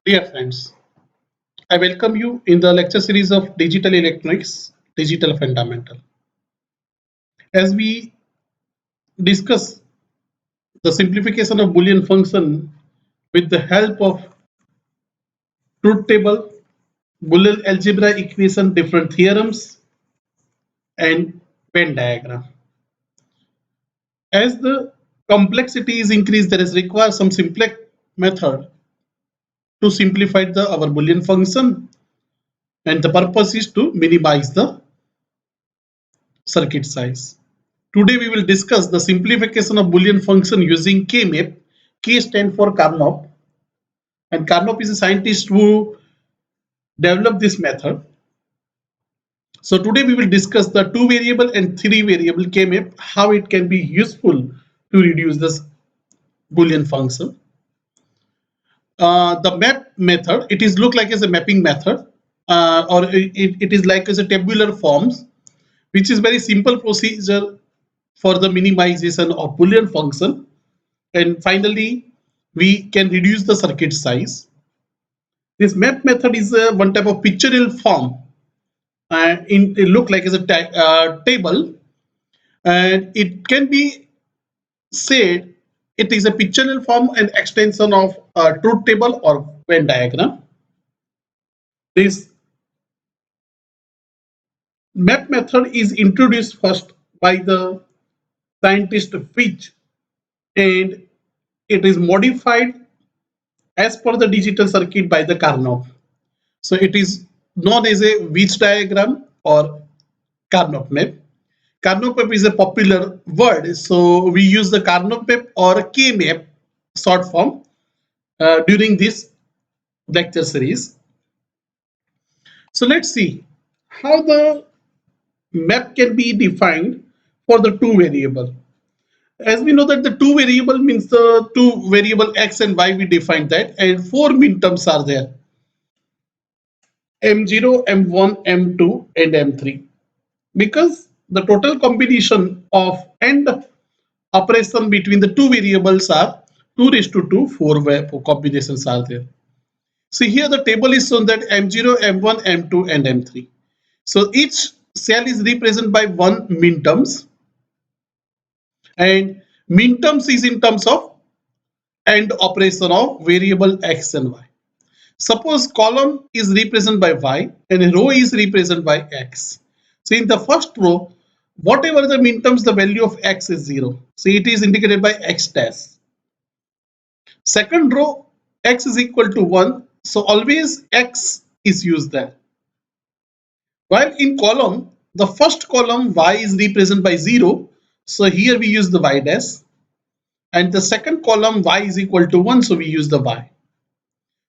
Dear friends, I welcome you in the lecture series of Digital Electronics, Digital Fundamental. As we discuss the simplification of Boolean function with the help of truth table, Boolean algebra equation, different theorems, and Venn diagram. As the complexity is increased, there is required some simplex method to simplify our Boolean function, and the purpose is to minimize the circuit size. Today we will discuss the simplification of Boolean function using K-map. K stands for Carnot, and Carnot is a scientist who developed this method. So today we will discuss the 2-variable and 3-variable K-map, how it can be useful to reduce this Boolean function. The map method, it is look like as a mapping method, or it is like as a tabular forms, which is very simple procedure for the minimization of Boolean function. And finally, we can reduce the circuit size. This map method is one type of pictorial form. It look like as a table, and it can be said it is a pictorial form and extension of a truth table or Venn diagram. This map method is introduced first by the scientist Fitch, and it is modified as per the digital circuit by the Carnot. So it is known as a Weich diagram or Carnot map. Carnot map is a popular word, so we use the Carnot map or K map short form during this lecture series. So let's see how the map can be defined for the 2-variable. As we know that the 2-variable means the 2-variable x and y, we defined that, and 4 minterms are there: M0, M1, M2, and M3. Because the total combination of AND operation between the 2 variables are 2 raised to 2, 4 combinations are there. See here the table is shown that M0, M1, M2, and M3. So each cell is represented by 1 minterms, and minterms is in terms of AND operation of variable x and y. Suppose column is represented by y and row is represented by x. So in the first row, whatever the minterms, the value of x is 0. So it is indicated by x dash. Second row, x is equal to 1. So always x is used there. While in column, the first column y is represented by 0. So here we use the y dash. And the second column y is equal to 1. So we use the y.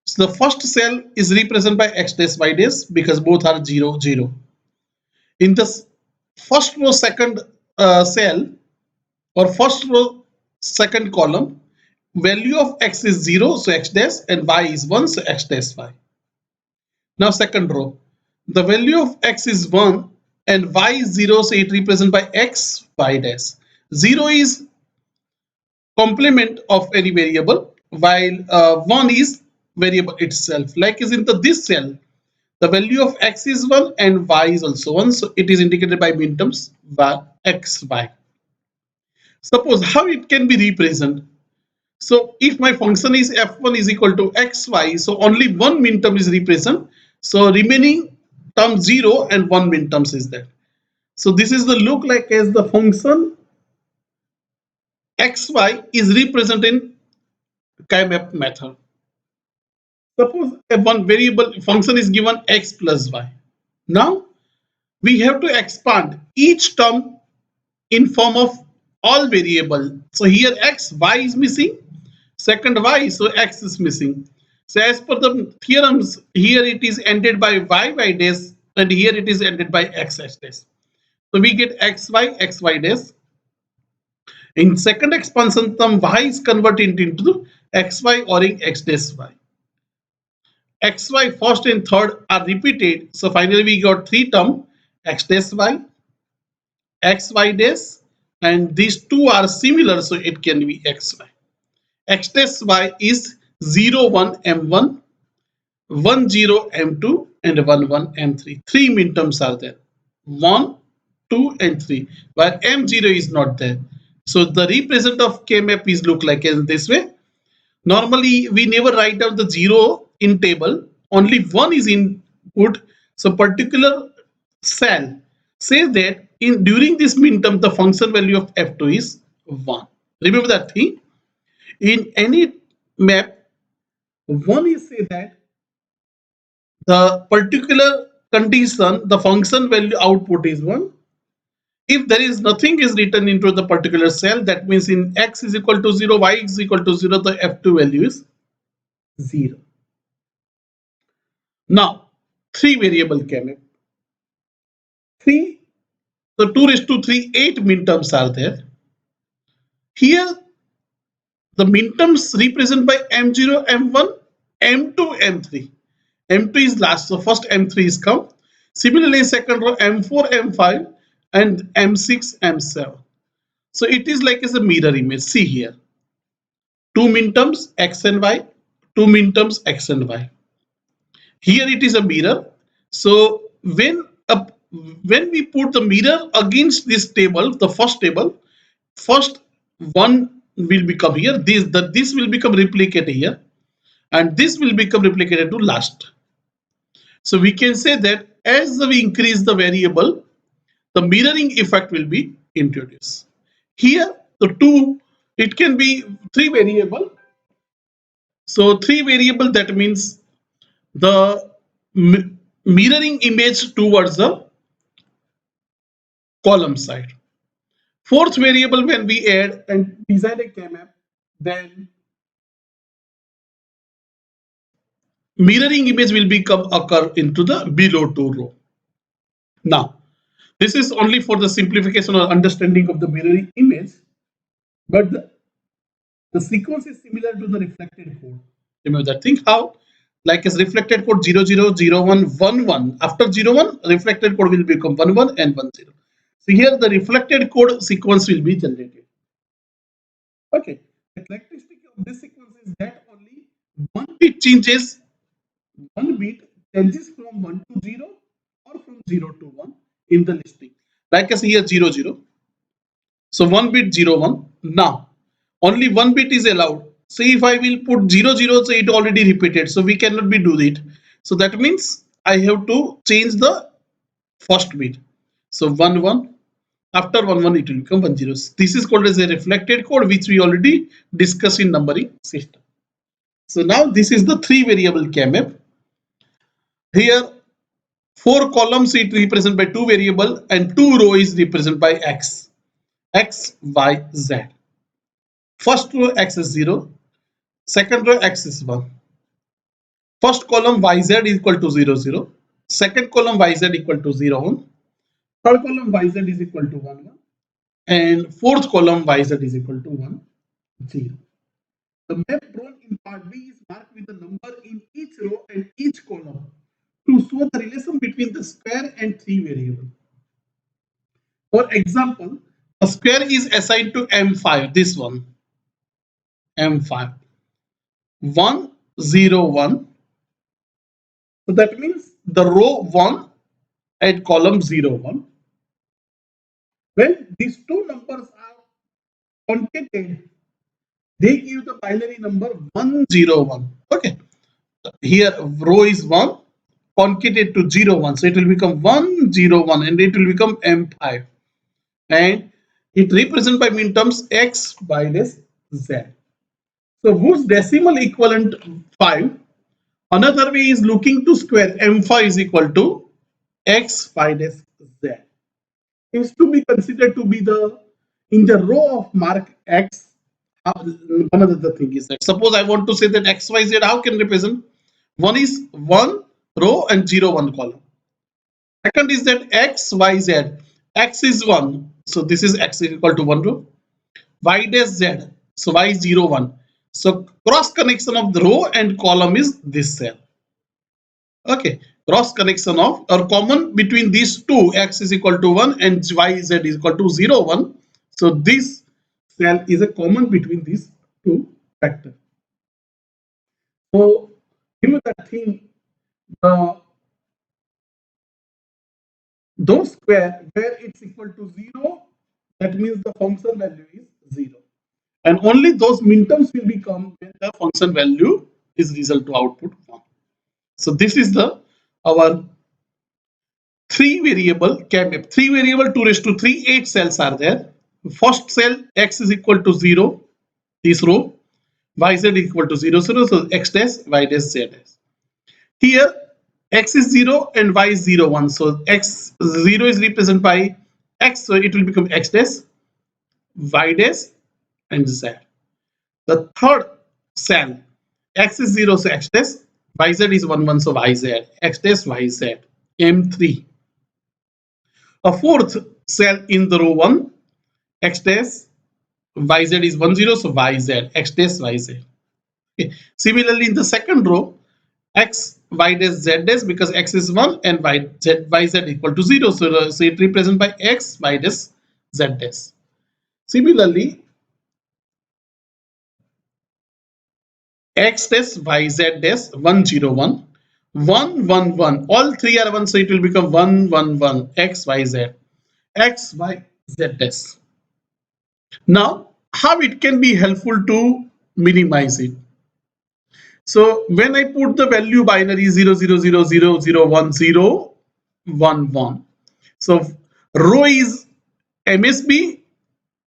So the first cell is represented by x dash y dash because both are 0, 0. In the first row, second cell or first row, second column, value of x is 0, so x dash, and y is 1, so x dash y. Now second row, the value of x is 1 and y is 0, so it represented by x, y dash. 0 is complement of any variable, while 1 is variable itself. Like is in this cell, the value of x is 1 and y is also 1, so it is indicated by minterms x, y. Suppose how it can be represented. So if my function is f1 is equal to xy, so only one minterm is represented. So remaining term 0 and 1 minterms is there. So this is the look like as the function xy is represented in K-map method. Suppose a one variable function is given x plus y. Now we have to expand each term in form of all variable. So here x, y is missing, second y, so x is missing. So as per the theorems, here it is ended by y dash, and here it is ended by x dash. So we get xy dash. In second expansion term, y is converted into xy or in x dash y. xy first and third are repeated. So finally we got 3 term x dash y, xy dash, and these two are similar, so it can be xy. X dash y is 0, 1, m1, 1 0 M2 and 1 1 M3. Three minterms are there. 1, 2 and 3. While M0 is not there. So the represent of K-map is look like in this way. Normally we never write down the 0 in table. Only 1 is input. So particular cell says that in during this minterm the function value of F2 is 1. Remember that thing. In any map, 1 is say that the particular condition, the function value output is 1. If there is nothing is written into the particular cell, that means in x is equal to 0, y is equal to 0, the F2 value is 0. Now, three variable can 3, so 2 raised to 3, 8 minterms are there. Here, the minterms represent by M0, M1, M2, M3. M2 is last, so first M3 is come. Similarly, second row M4, M5 and M6, M7. So it is like as a mirror image. See here, two minterms X and Y, two minterms X and Y. Here it is a mirror. So when we put the mirror against this table, the first table, first one will become here. This will become replicated here, and this will become replicated to last. So we can say that as we increase the variable, the mirroring effect will be introduced. Here, the two, it can be three variable. So three variable, that means the mirroring image towards the column side. Fourth variable, when we add and design a K-map, then mirroring image will become occur into the below two row. Now, this is only for the simplification or understanding of the mirroring image, but the sequence is similar to the reflected code. Remember that thing how? Like as reflected code 0 0 0 1 1 1. After 0 1, reflected code will become 1 1 and 1 0. So here the reflected code sequence will be generated. Okay. The characteristic of this sequence is that only one bit changes, one bit changes from 1 to 0 or from 0 to 1 in the listing. Like as here 0 0. So one bit 0 1. Now only one bit is allowed. So if I will put 0 0, so it already repeated. So we cannot be do it. So that means I have to change the first bit. So 1 1. After 1 1 it will become 1 0. This is called as a reflected code, which we already discussed in numbering system. So now this is the three variable K-map. Here four columns it represent by two variable and two row is represented by x. X, Y, Z. First row x is 0, second row x is 1. First column yz is equal to 0 0. Second column yz equal to 0 1. Third column yz is equal to 1 1. And fourth column yz is equal to 1 0. The map drawn in part B is marked with the number in each row and each column to show the relation between the square and three variable. For example, a square is assigned to M5, this one, M5, 1 0 1. So that means the row 1 at column 0 1. When these two numbers are concatenated, they give the binary number 1 0 1. Okay. Here row is 1 concatenate to 0 1, so it will become 1 0 1 and it will become M5, and it represents by minterms x y dash z, so whose decimal equivalent 5. Another way is looking to square M5 is equal to x y dash z is to be considered to be the in the row of mark x. One other thing is that suppose I want to say that xyz, how can represent? One is one row and 0 1 column. Second is that xyz, x is 1, so this is x is equal to 1 row. Y dash z, so y is 0 1. So cross connection of the row and column is this cell. Okay, cross connection of or common between these two, x is equal to 1 and y z is equal to 0 1. So this cell is a common between these two factors. So remember that thing, the those square where it's equal to 0, that means the function value is 0. And only those minterms will become when the function value is result to output 1. So this is the our three variable CAMAP. Three variable 2 raised to 3, 8 cells are there. First cell x is equal to 0, this row, yz is equal to 0, 0, so x dash, y dash, z dash. Here x is 0 and y is 0, 1. So x 0 is represented by x, so it will become x dash, y dash, and z. The third cell, x is 0, so x dash, yz is 1, 1, so yz, x dash, yz, m3. A fourth cell in the row 1, x dash, yz is 1, 0, so yz, x dash, yz. Okay. Similarly, in the second row, x, y dash, z dash, because x is 1 and yz equal to 0, so it represented by x, y dash, z dash. Similarly, x dash, yz dash, 1, 0, 1, 1, 1, 1, all three are 1, so it will become 1, 1, 1, x, y, z, x, y, z dash. Now, how it can be helpful to minimize it? So when I put the value binary 0, 0, 0, 0, 0, 1, 0, 1, 1. So row is MSB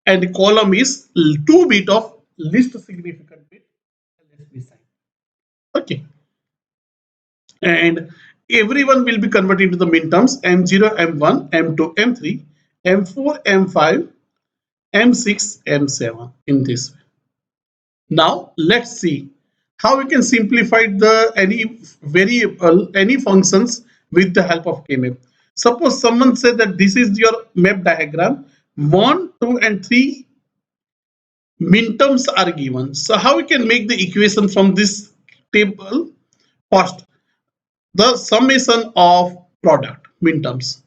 and column is 2 bit of least significant bit LSB sign. Okay. And everyone will be converted to the minterms M0, M1, M2, M3, M4, M5, M6, M7 in this way. Now let's see how we can simplify the any variable, any functions with the help of KMap. Suppose someone said that this is your map diagram, 1, 2, and 3 minterms are given. So how we can make the equation from this table? First, the summation of product minterms.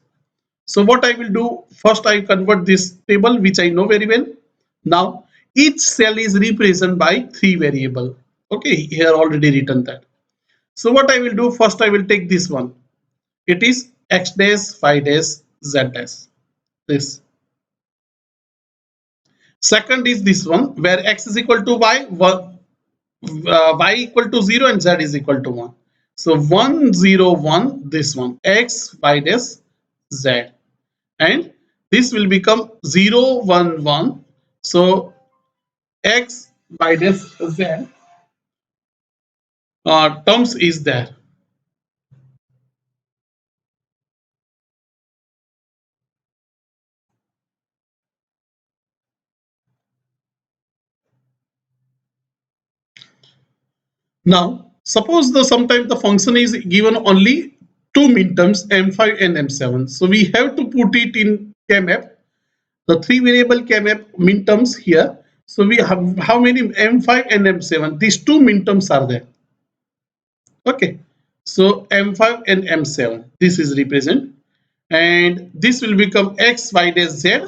So what I will do, first I convert this table which I know very well. Now each cell is represented by 3 variable. Okay, here already written that. So what I will do, first I will take this one. It is x dash, y dash, z dash. This. Second is this one where x is equal to y, y equal to 0 and z is equal to 1. So 1, 0, 1, this one, x, y dash, z. And this will become 0, 1, 1. So x, y dash, z terms is there. Now, suppose sometimes the function is given only two minterms m5 and m7. So we have to put it in kmap, the three variable kmap minterms here. So we have how many m5 and m7? These two minterms are there. Okay. So m5 and m7. This is represent, and this will become x, y dash, z,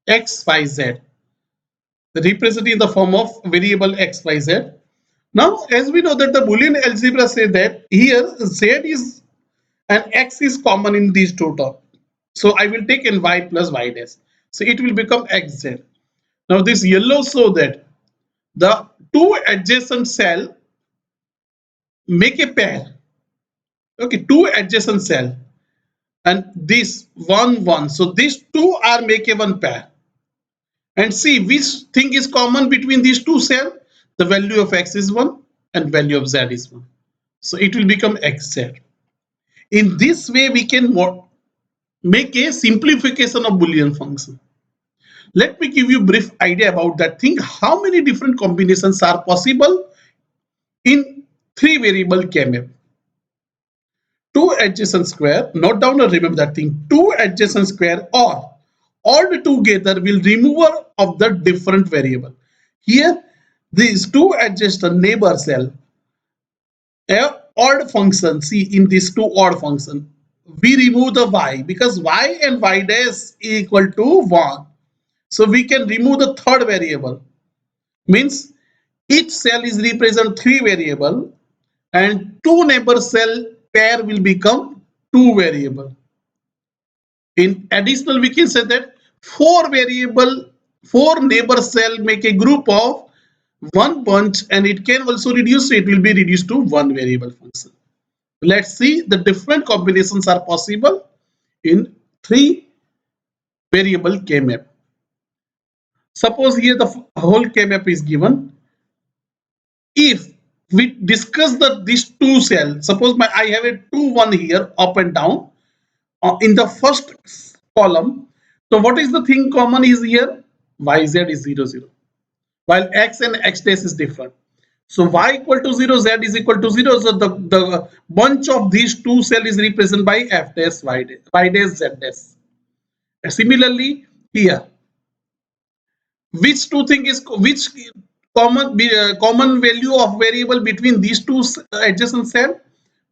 x, y, z. Represented in the form of variable x, y, z. Now, as we know that the Boolean algebra says that here z is and x is common in these two terms. So I will take n y plus y dash. So it will become xz. Now this yellow show that the two adjacent cell make a pair. Okay, two adjacent cell and this 1, 1. So these two are make a one pair. And see which thing is common between these two cells. The value of x is 1 and value of z is 1. So it will become xz. In this way, we can make a simplification of Boolean function. Let me give you a brief idea about that thing. How many different combinations are possible in three variable KMap? Two adjacent square, note down or remember that thing. Two adjacent square or all together will remover of the different variable. Here, these two adjacent neighbor cell, a odd function, see in these two odd function, we remove the y because y and y dash equal to 1. So we can remove the third variable. Means each cell is represent three variable and two neighbor cell pair will become two variable. In additional, we can say that four neighbor cell make a group of one bunch, and it can also reduce, it will be reduced to one variable function. Let's see the different combinations are possible in three variable K-map. Suppose here the whole K-map is given. If we discuss these two cells, suppose I have a 2 1 here up and down in the first column. So what is the thing common is here? YZ is 0 0, while X and X dash is different. So Y equal to 0, Z is equal to 0. So the bunch of these two cells is represented by F dash, Y dash, Z dash. Similarly here, which two thing is which common value of variable between these two adjacent cells?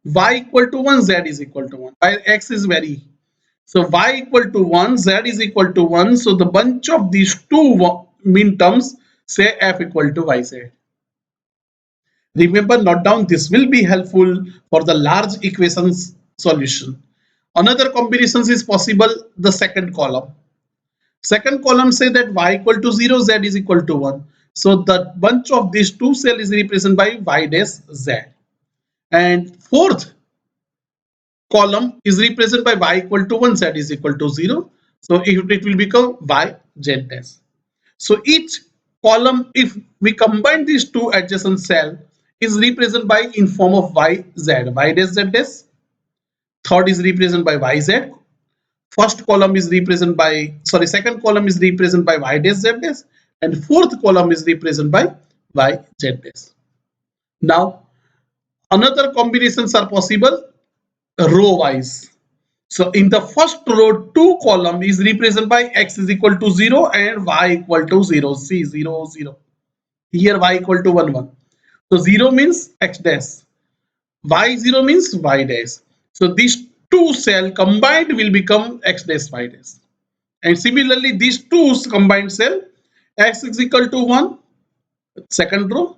Y equal to 1, Z is equal to 1, while X is very. So Y equal to 1, Z is equal to 1. So the bunch of these two min terms, say F equal to YZ. Remember, note down, this will be helpful for the large equations solution. Another combinations is possible, the second column. Second column say that Y equal to 0, Z is equal to 1. So the bunch of these two cells is represented by Y dash Z. And fourth column is represented by Y equal to 1, Z is equal to 0. So it will become Y Z dash. So each column, if we combine these two adjacent cells, is represented by in form of Y Z, Y dash Z dash. Third is represented by Y Z. First column is represented by, sorry, second column is represented by Y dash Z dash, and fourth column is represented by Y Z dash. Now, another combinations are possible row wise. So in the first row, two column is represented by X is equal to 0 and Y equal to 0. See 0 0. Here Y equal to 1 1. So 0 means X dash. Y0 means Y dash. So these two cell combined will become X dash Y dash. And similarly, these two combined cell, X is equal to 1, second row,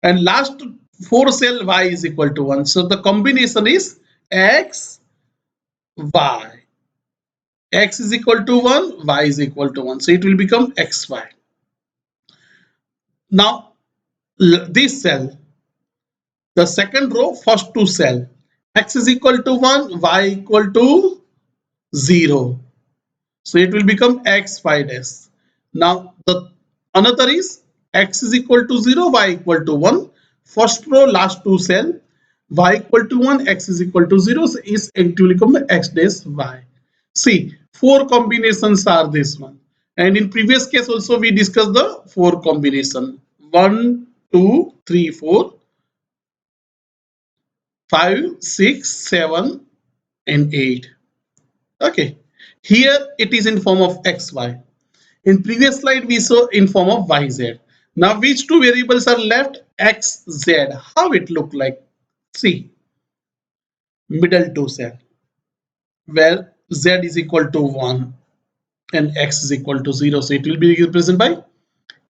and last four cell Y is equal to 1. So the combination is X, Y. X is equal to 1, Y is equal to 1. So it will become XY. Now, this cell, the second row, first two cell, X is equal to 1, Y equal to 0. So it will become X Y dash. Now the another is X is equal to 0, Y equal to 1. First row, last two cell, Y equal to 1, X is equal to 0. So is it will become X dash Y. See, four combinations are this one. And in previous case also we discussed the four combination. 1, 2, 3, 4, 5, 6, 7, and 8. Okay. Here it is in form of XY. In previous slide we saw in form of YZ. Now which two variables are left? XZ. How it look like? See, middle two cell where Z is equal to 1 and X is equal to 0. So it will be represented by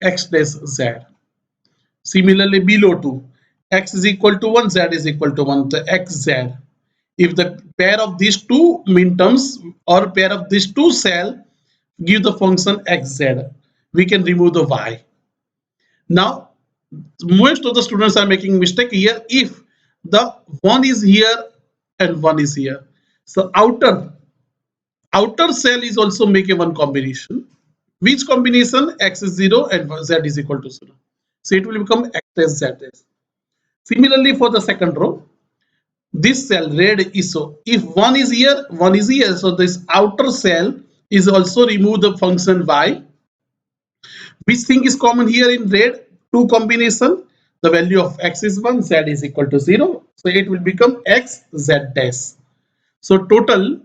X dash Z. Similarly below 2, X is equal to 1, Z is equal to 1. So XZ. If the pair of these two minterms or pair of these two cell give the function xz, we can remove the y. Now most of the students are making mistake here. If the one is here and one is here, so outer cell is also make a one combination. Which combination? X is 0 and Z is equal to 0. So it will become X dash Z dash. Similarly for the second row, this cell red is, so if one is here, one is here, so this outer cell is also remove the function y. Which thing is common here in red? Two combination. The value of x is 1, z is equal to 0. So it will become x z dash. So total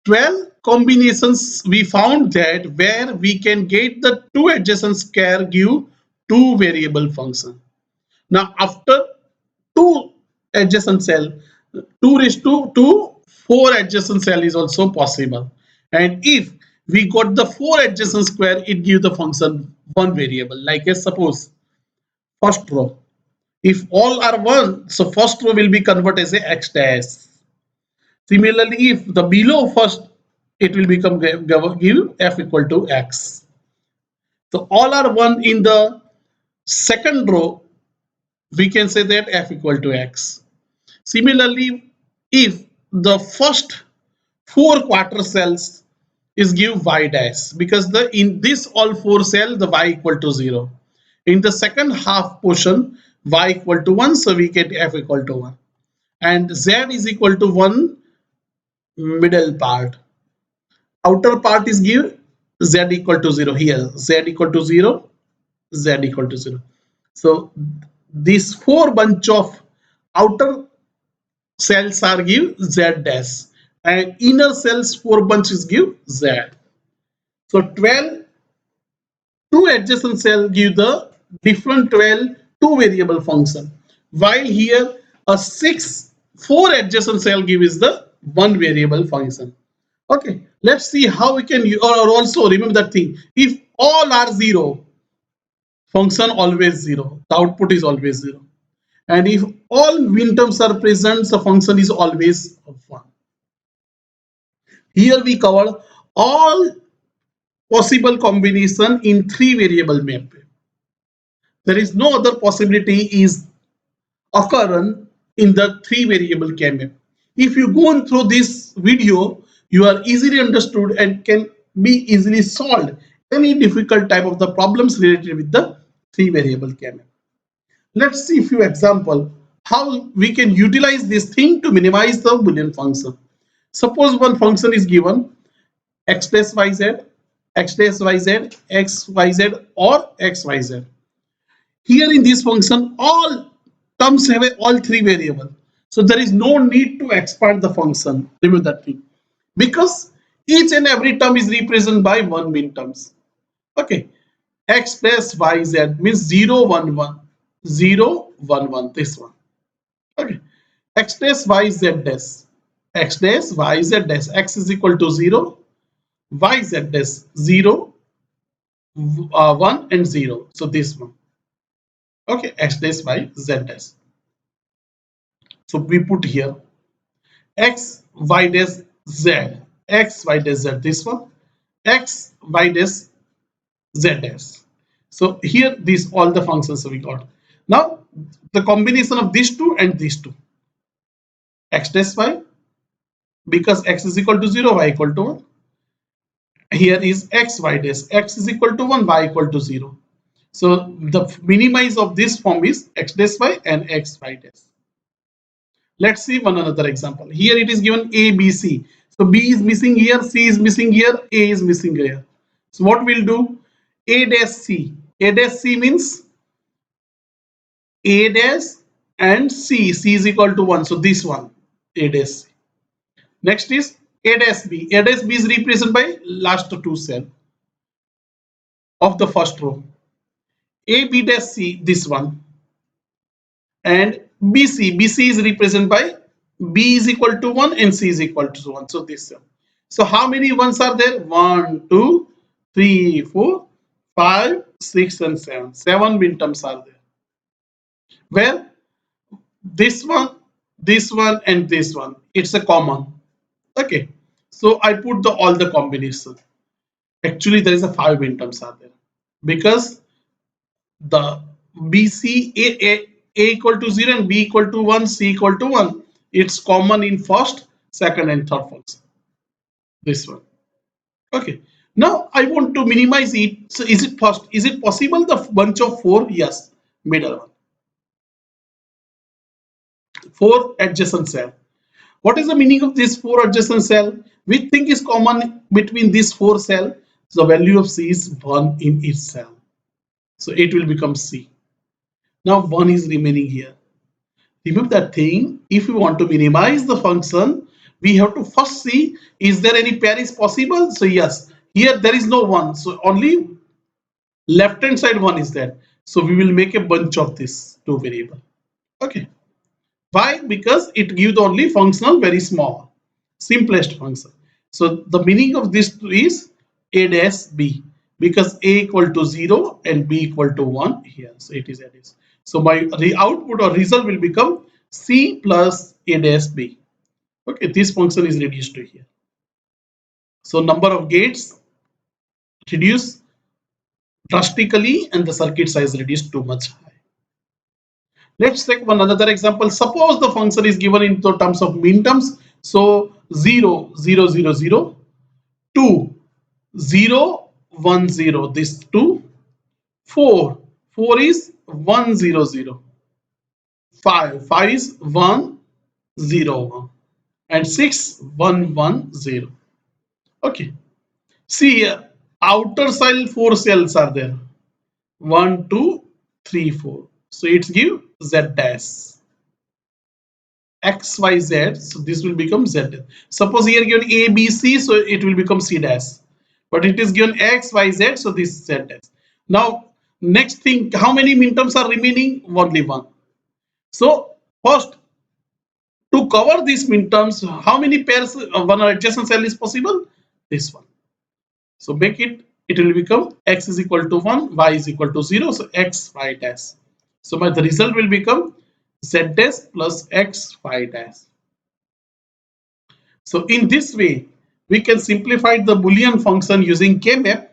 12 combinations we found that where we can get the two adjacent square give two variable function. Now after two adjacent cell, 2 raised to 2, 4 adjacent cell is also possible. And if we got the 4 adjacent square, it gives the function one variable. Like suppose first row, If all are 1, so first row will be converted as a x dash. Similarly, if the below first, it will become give f equal to x. So all are 1 in the second row, we can say that f equal to x. Similarly, if the first 4 quarter cells is give y dash, because the in this all 4 cell the y equal to 0. In the second half portion y equal to 1, so we get f equal to 1, and z is equal to 1 middle part. Outer part is give z equal to 0, here z equal to 0, z equal to 0. So these 4 bunch of outer cells are give z dash, and inner cells 4 bunches give z. So 12 two adjacent cell give the different 12 two variable function, while here a 6 4 adjacent cell give is the one variable function. Okay, let's see how we can, or also remember that thing, if all are 0, function always 0, the output is always 0, and if all min terms are present, the function is always 1. Here we cover all possible combination in 3 variable map. There is no other possibility is occurring in the 3 variable map. If you go on through this video, you are easily understood and can be easily solved any difficult type of the problems related with the 3 variable map. Let's see a few example how we can utilize this thing to minimize the Boolean function. Suppose one function is given x dash yz, x dash yz, xyz or xyz. Here in this function, all terms have all 3 variables. So there is no need to expand the function. Remember that thing. Because each and every term is represented by one min terms. Okay. X dash yz means 0, 1, 1. 0, 1, 1. This one. Okay. X dash yz dash. X dash yz dash. X is equal to 0. Yz dash 0, 1 and 0. So this one. Okay. X dash y z dash. So we put here x y dash z, x y dash z, this one, x y dash z dash. So here these all the functions we got. Now the combination of these two and these two, x dash y, because x is equal to 0, y equal to 1. Here is x y dash, x is equal to 1, y equal to 0. So the minimize of this form is x dash y and x y dash. Let's see one another example. Here it is given A, B, C. So B is missing here, C is missing here, A is missing here. So what we'll do? A dash C. A dash C means A dash and C. C is equal to 1. So this one, A dash C. Next is A dash B. A dash B is represented by last two cells of the first row. A B dash C, this one. And BC is represented by B is equal to 1 and C is equal to 1. So this one. So how many ones are there? 1, 2, 3, 4, 5, 6 and 7. 7 min terms are there. Where this one and this one, it's a common. Okay. So I put the all the combination. Actually there is a 5 min terms are there, because the BC A equal to 0 and B equal to 1, C equal to 1. It's common in first, second and third function. This one. Okay. Now I want to minimize it. So is it first? Is it possible the bunch of 4? Yes. Middle one. 4 adjacent cell. What is the meaning of this 4 adjacent cell? We think is common between these 4 cell. So the value of C is 1 in each cell. So it will become C. Now 1 is remaining here. Remember that thing, if we want to minimize the function, we have to first see, is there any pair is possible? So yes, here there is no 1. So only left hand side 1 is there. So we will make a bunch of this 2 variable. Okay. Why? Because it gives only functional very small, simplest function. So the meaning of this is A dash B, because A equal to 0 and B equal to 1 here. So it is A dash. So my output or result will become C plus A dash B. Okay, this function is reduced to here. So number of gates reduce drastically and the circuit size reduced too much high. Let's take one another example. Suppose the function is given in terms of min terms. So 0, 0, 0, 0, 2, 0, 1, 0. This 2, 4, 4 is 1, 0, 0. 5, 5 is 1, 0, 1. And 6, 1, 1, 0. Okay. See here, outer cell 4 cells are there. 1, 2, 3, 4. So it's give Z dash. X, Y, Z. So this will become Z. Suppose here given A, B, C, so it will become C dash. But it is given X, Y, Z, so this is Z dash. Now, next thing, how many minterms are remaining? Only one. So first, to cover these minterms, how many pairs one adjacent cell is possible? This one. So make it, it will become X is equal to 1, Y is equal to 0, so X, Y dash. So the result will become Z dash plus X, Y dash. So in this way, we can simplify the Boolean function using K-map.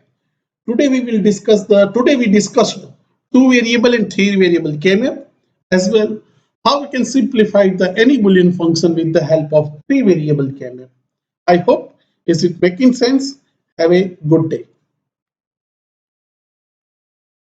Today we discussed two variable and three variable K-map, as well how we can simplify the any Boolean function with the help of three variable K-map. I hope is it making sense. Have a good day.